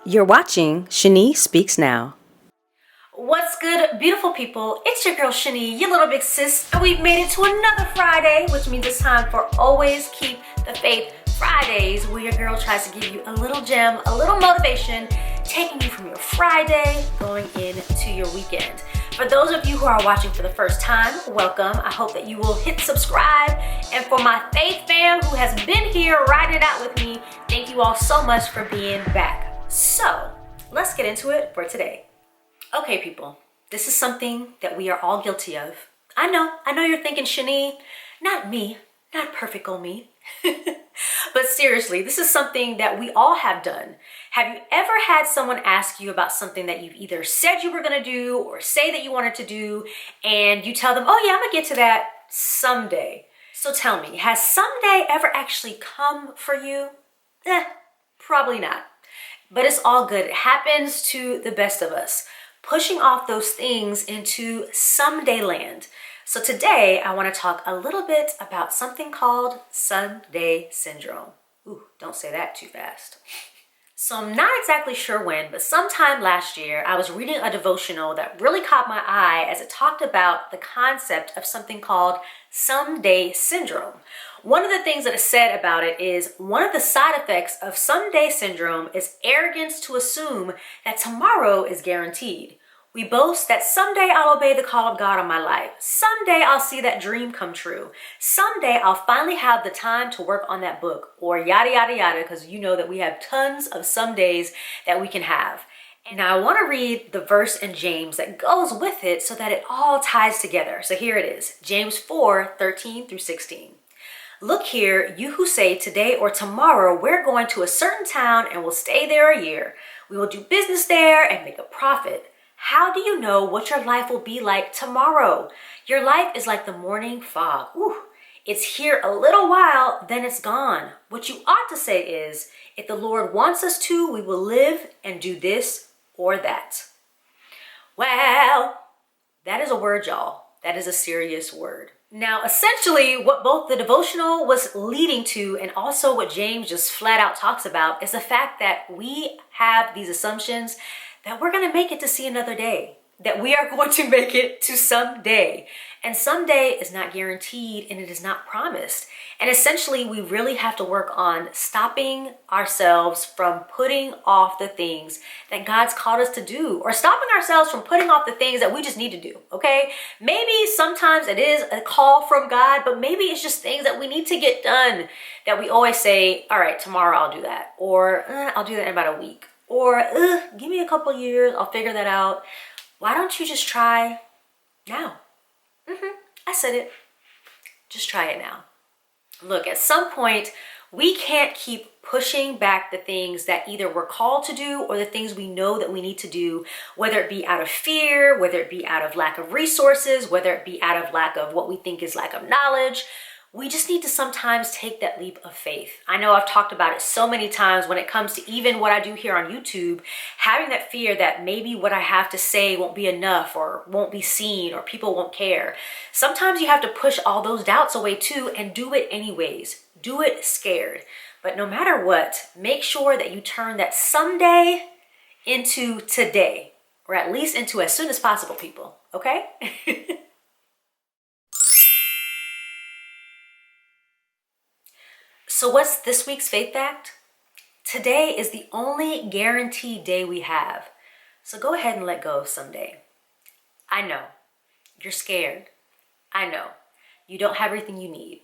You're watching Shani Speaks Now. What's good, beautiful people? It's your girl Shani, your little big sis, and we've made it to another Friday, which means it's time for Always Keep the Faith Fridays, where your girl tries to give you a little gem, a little motivation, taking you from your Friday going into your weekend. For those of you who are watching for the first time, welcome. I hope that you will hit subscribe. And for my faith fam who has been here riding it out with me, thank you all so much for being back. So let's get into it for today. Okay, people, this is something that we are all guilty of. I know you're thinking, Shani, not me, not perfect old me. But seriously, this is something that we all have done. Have you ever had someone ask you about something that you've either said you were gonna do or say that you wanted to do, and you tell them, oh yeah, I'm gonna get to that someday. So tell me, has someday ever actually come for you? Probably not. But it's all good. It happens to the best of us, pushing off those things into someday land. So today I want to talk a little bit about something called someday syndrome. Ooh, don't say that too fast. So I'm not exactly sure when, but sometime last year, I was reading a devotional that really caught my eye as it talked about the concept of something called someday syndrome. One of the things that is said about it is one of the side effects of someday syndrome is arrogance to assume that tomorrow is guaranteed. We boast that someday I'll obey the call of God on my life. Someday I'll see that dream come true. Someday I'll finally have the time to work on that book, or yada, yada, yada, because you know that we have tons of some days that we can have. And now I want to read the verse in James that goes with it so that it all ties together. So here it is, James 4:13 through 16. Look here, you who say today or tomorrow we're going to a certain town and will stay there a year. We will do business there and make a profit. How do you know what your life will be like tomorrow? Your life is like the morning fog. Ooh, it's here a little while, then it's gone. What you ought to say is, if the Lord wants us to, we will live and do this or that. Well, that is a word, y'all. That is a serious word. Now, essentially, what both the devotional was leading to and also what James just flat out talks about is the fact that we have these assumptions that we're going to make it to see another day, that we are going to make it to someday. And someday is not guaranteed and it is not promised. And essentially, we really have to work on stopping ourselves from putting off the things that God's called us to do, or stopping ourselves from putting off the things that we just need to do, okay? Maybe sometimes it is a call from God, but maybe it's just things that we need to get done that we always say, all right, tomorrow I'll do that, or I'll do that in about a week. Or, give me a couple years, I'll figure that out. Why don't you just try now? I said it. Just try it now. Look, at some point, we can't keep pushing back the things that either we're called to do or the things we know that we need to do, whether it be out of fear, whether it be out of lack of resources, whether it be out of lack of what we think is lack of knowledge. We just need to sometimes take that leap of faith. I know I've talked about it so many times when it comes to even what I do here on YouTube, having that fear that maybe what I have to say won't be enough or won't be seen or people won't care. Sometimes you have to push all those doubts away too and do it anyways. Do it scared. But no matter what, make sure that you turn that someday into today, or at least into as soon as possible, people, okay? So what's this week's faith fact? Today is the only guaranteed day we have. So go ahead and let go of someday. I know you're scared. I know you don't have everything you need.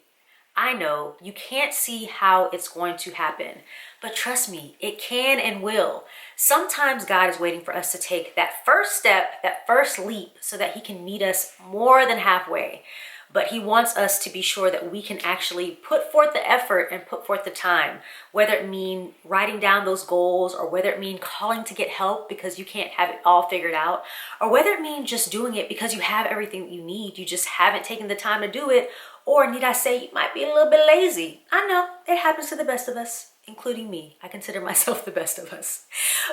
I know you can't see how it's going to happen, but trust me, it can and will. Sometimes God is waiting for us to take that first step, that first leap, so that he can meet us more than halfway. But he wants us to be sure that we can actually put forth the effort and put forth the time, whether it mean writing down those goals, or whether it mean calling to get help because you can't have it all figured out, or whether it mean just doing it because you have everything that you need, you just haven't taken the time to do it, or need I say, you might be a little bit lazy. I know, it happens to the best of us, including me. I consider myself the best of us.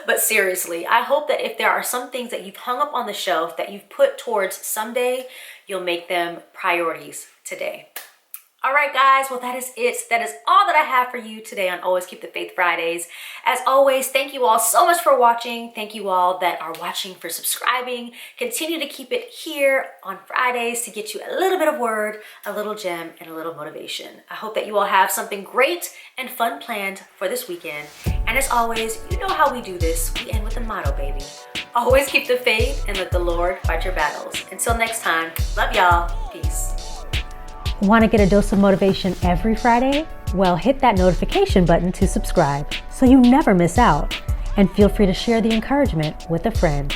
But seriously, I hope that if there are some things that you've hung up on the shelf that you've put towards someday, you'll make them priorities today. All right, guys. Well, that is it. That is all that I have for you today on Always Keep the Faith Fridays. As always, thank you all so much for watching. Thank you all that are watching for subscribing. Continue to keep it here on Fridays to get you a little bit of word, a little gem, and a little motivation. I hope that you all have something great and fun planned for this weekend. And as always, you know how we do this. We end with a motto, baby. Always keep the faith and let the Lord fight your battles. Until next time, love y'all. Peace. Want to get a dose of motivation every Friday? Well, hit that notification button to subscribe so you never miss out. And feel free to share the encouragement with a friend.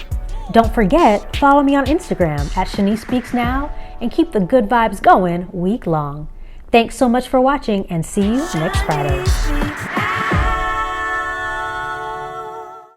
Don't forget, follow me on Instagram at ShaniSpeaksNow and keep the good vibes going week long. Thanks so much for watching and see you next Friday.